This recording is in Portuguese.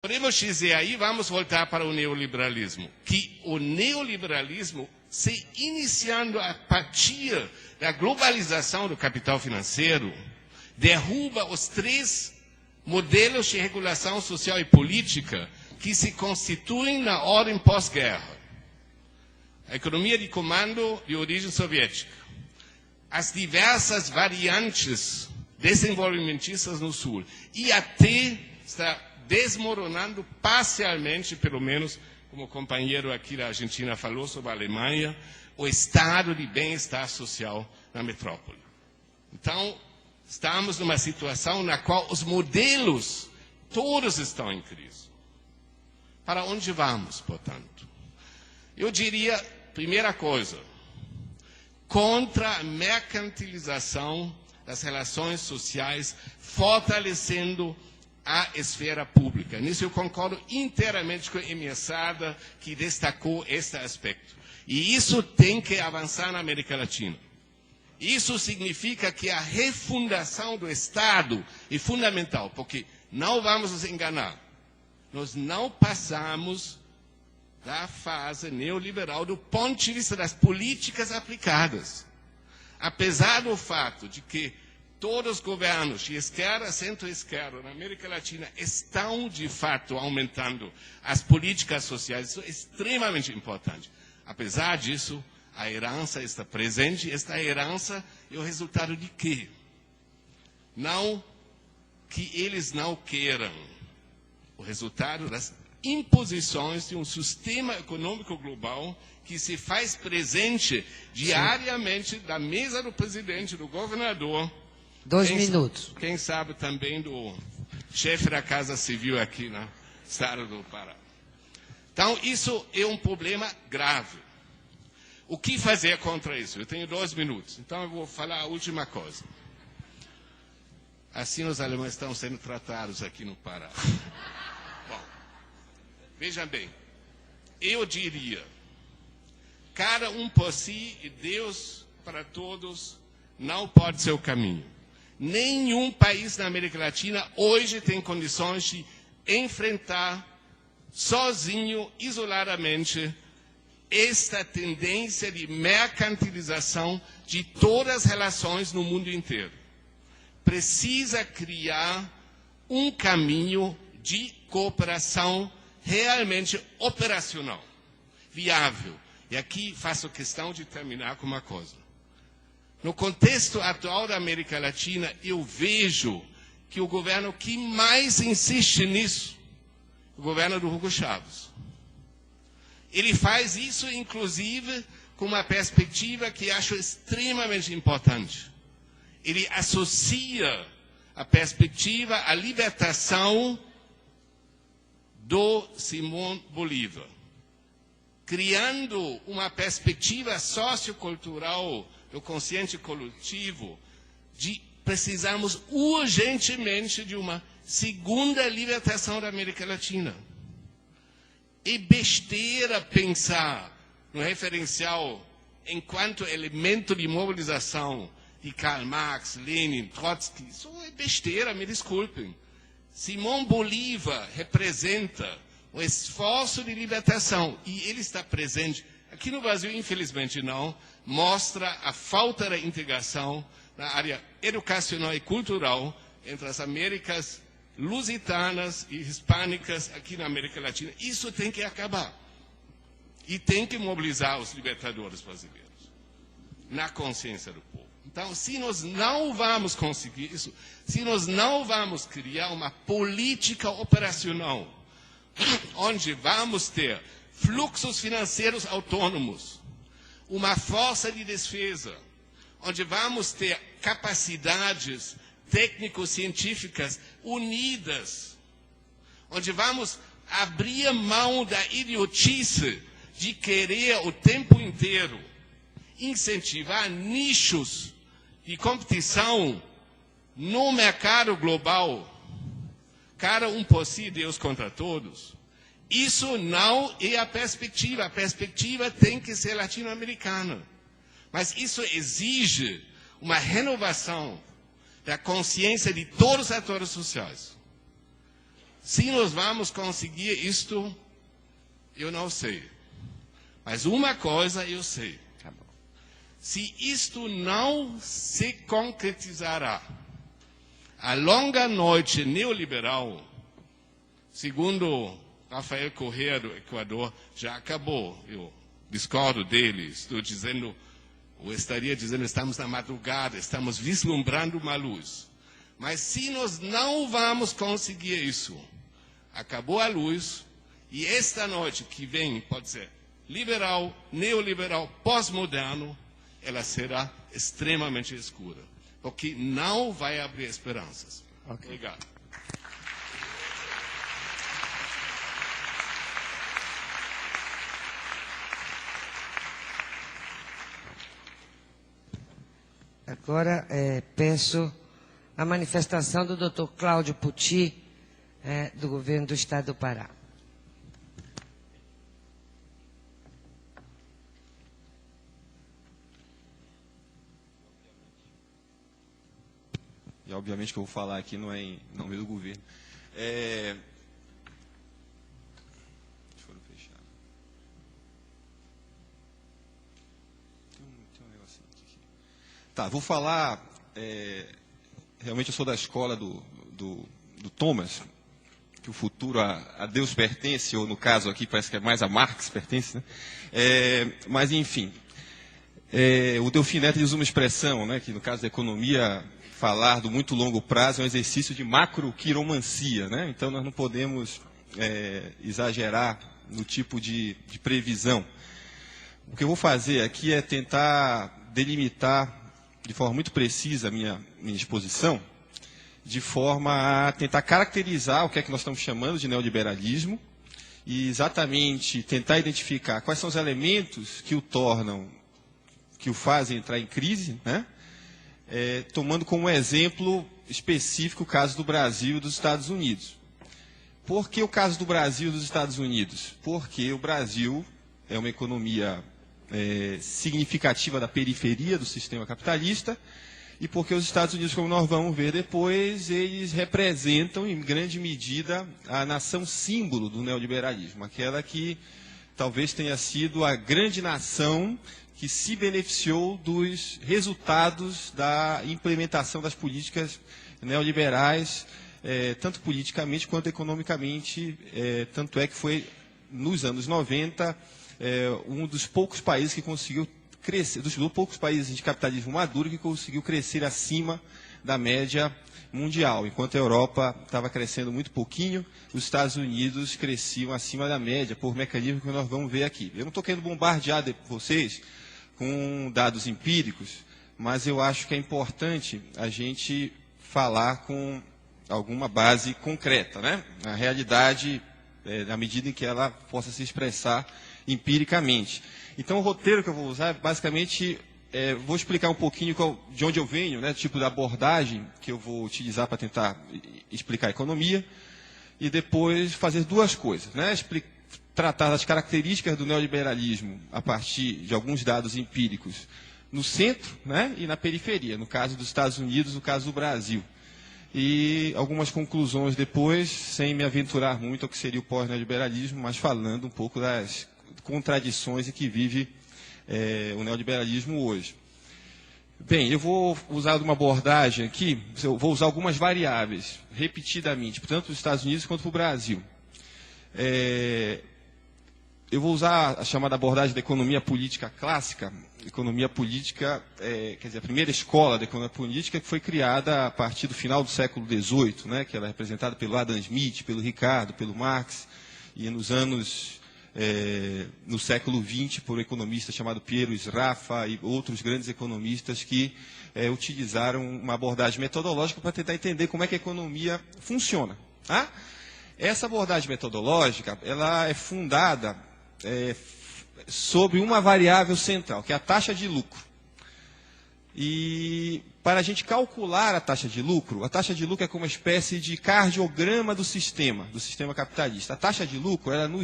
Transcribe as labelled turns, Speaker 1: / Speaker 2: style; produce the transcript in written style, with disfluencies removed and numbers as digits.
Speaker 1: Podemos dizer aí, vamos voltar para o neoliberalismo, que o neoliberalismo, se iniciando a partir da globalização do capital financeiro, derruba os 3 modelos de regulação social e política que se constituem na ordem pós-guerra. A economia de comando de origem soviética, as diversas variantes desenvolvimentistas no Sul, e até está desmoronando parcialmente, pelo menos, como o companheiro aqui da Argentina falou sobre a Alemanha, o estado de bem-estar social na metrópole. Então, estamos numa situação na qual os modelos todos estão em crise. Para onde vamos, portanto? Eu diria, primeira coisa, contra a mercantilização das relações sociais, fortalecendo a esfera pública. Nisso eu concordo inteiramente com a Emerçada, que destacou este aspecto. E isso tem que avançar na América Latina. Isso significa que a refundação do Estado é fundamental, porque não vamos nos enganar. Nós não passamos da fase neoliberal do ponto de vista das políticas aplicadas. Apesar do fato de que todos os governos de esquerda e centro-esquerda na América Latina estão, de fato, aumentando as políticas sociais. Isso é extremamente importante. Apesar disso, a herança está presente. Esta herança é o resultado de quê? Não que eles não queiram. O resultado das imposições de um sistema econômico global que se faz presente diariamente da mesa do presidente, do governador,
Speaker 2: 2 minutos.
Speaker 1: Quem sabe também do chefe da Casa Civil aqui no estado do Pará. Então, isso é um problema grave. O que fazer contra isso? Eu tenho 2 minutos, então eu vou falar a última coisa. Assim os alemães estão sendo tratados aqui no Pará. Bom, vejam bem, eu diria, cada um por si e Deus para todos não pode ser o caminho. Nenhum país na América Latina hoje tem condições de enfrentar sozinho, isoladamente, esta tendência de mercantilização de todas as relações no mundo inteiro. Precisa criar um caminho de cooperação realmente operacional, viável. E aqui faço questão de terminar com uma coisa. No contexto atual da América Latina, eu vejo que o governo que mais insiste nisso, o governo do Hugo Chávez. Ele faz isso, inclusive, com uma perspectiva que acho extremamente importante. Ele associa a perspectiva à libertação do Simón Bolívar, criando uma perspectiva sociocultural do consciente coletivo, de precisamos urgentemente de uma segunda libertação da América Latina. É besteira pensar no referencial enquanto elemento de mobilização de Karl Marx, Lenin, Trotsky. Isso é besteira, me desculpem. Simón Bolívar representa o esforço de libertação e ele está presente. Aqui no Brasil, infelizmente não, mostra a falta da integração na área educacional e cultural entre as Américas lusitanas e hispânicas aqui na América Latina. Isso tem que acabar. E tem que mobilizar os libertadores brasileiros na consciência do povo. Então, se nós não vamos conseguir isso, se nós não vamos criar uma política operacional onde vamos ter fluxos financeiros autônomos, uma força de defesa, onde vamos ter capacidades técnico-científicas unidas, onde vamos abrir mão da idiotice de querer o tempo inteiro incentivar nichos de competição no mercado global, cada um por si, Deus contra todos. Isso não é a perspectiva. A perspectiva tem que ser latino-americana. Mas isso exige uma renovação da consciência de todos os atores sociais. Se nós vamos conseguir isto, eu não sei. Mas uma coisa eu sei. Se isto não se concretizará, a longa noite neoliberal, segundo Rafael Correa do Equador, já acabou. Eu discordo dele, estaria dizendo, estamos na madrugada, estamos vislumbrando uma luz. Mas se nós não vamos conseguir isso, acabou a luz, e esta noite que vem pode ser liberal, neoliberal, pós-moderno, ela será extremamente escura, porque não vai abrir esperanças. Okay. Obrigado.
Speaker 2: Agora peço a manifestação do Dr. Cláudio Pucci, do governo do Estado do Pará.
Speaker 3: E obviamente que eu vou falar aqui não é em nome do governo. Deixa eu fechar. Tem um negocinho aqui. Tá, vou falar. Realmente eu sou da escola do Thomas, que o futuro a Deus pertence, ou no caso aqui parece que é mais a Marx pertence, né? Mas enfim, o Delfim Neto diz uma expressão, né, que no caso da economia, falar do muito longo prazo é um exercício de macroquiromancia, né? Então nós não podemos exagerar no tipo de previsão. O que eu vou fazer aqui é tentar delimitar de forma muito precisa a minha exposição, de forma a tentar caracterizar o que é que nós estamos chamando de neoliberalismo e exatamente tentar identificar quais são os elementos que o fazem entrar em crise, né? Tomando como exemplo específico o caso do Brasil e dos Estados Unidos. Por que o caso do Brasil e dos Estados Unidos? Porque o Brasil é uma economia significativa da periferia do sistema capitalista e porque os Estados Unidos, como nós vamos ver depois, eles representam em grande medida a nação símbolo do neoliberalismo, aquela que talvez tenha sido a grande nação que se beneficiou dos resultados da implementação das políticas neoliberais, tanto politicamente quanto economicamente, tanto é que foi, nos anos 90, um dos poucos países que conseguiu crescer, dos poucos países de capitalismo maduro que conseguiu crescer acima da média mundial. Enquanto a Europa estava crescendo muito pouquinho, os Estados Unidos cresciam acima da média, por mecanismo que nós vamos ver aqui. Eu não estou querendo bombardear vocês com dados empíricos, mas eu acho que é importante a gente falar com alguma base concreta, né? A realidade, na medida em que ela possa se expressar empiricamente. Então, o roteiro que eu vou usar, basicamente, vou explicar um pouquinho de onde eu venho, né, tipo da abordagem que eu vou utilizar para tentar explicar a economia, e depois fazer duas coisas, né, tratar das características do neoliberalismo a partir de alguns dados empíricos no centro, né, e na periferia, no caso dos Estados Unidos, no caso do Brasil. E algumas conclusões depois, sem me aventurar muito ao que seria o pós-neoliberalismo, mas falando um pouco das contradições em que vive o neoliberalismo hoje. Bem, eu vou usar uma abordagem aqui, eu vou usar algumas variáveis, repetidamente, tanto para os Estados Unidos quanto para o Brasil. Eu vou usar a chamada abordagem da economia política clássica. Economia política, quer dizer, a primeira escola da economia política que foi criada a partir do final do século XVIII, né, que ela é representada pelo Adam Smith, pelo Ricardo, pelo Marx, e no século XX, por um economista chamado Piero Sraffa e outros grandes economistas que utilizaram uma abordagem metodológica para tentar entender como é que a economia funciona. Tá? Essa abordagem metodológica ela é fundada sobre uma variável central, que é a taxa de lucro. E para a gente calcular a taxa de lucro é como uma espécie de cardiograma do sistema capitalista. A taxa de lucro ela nos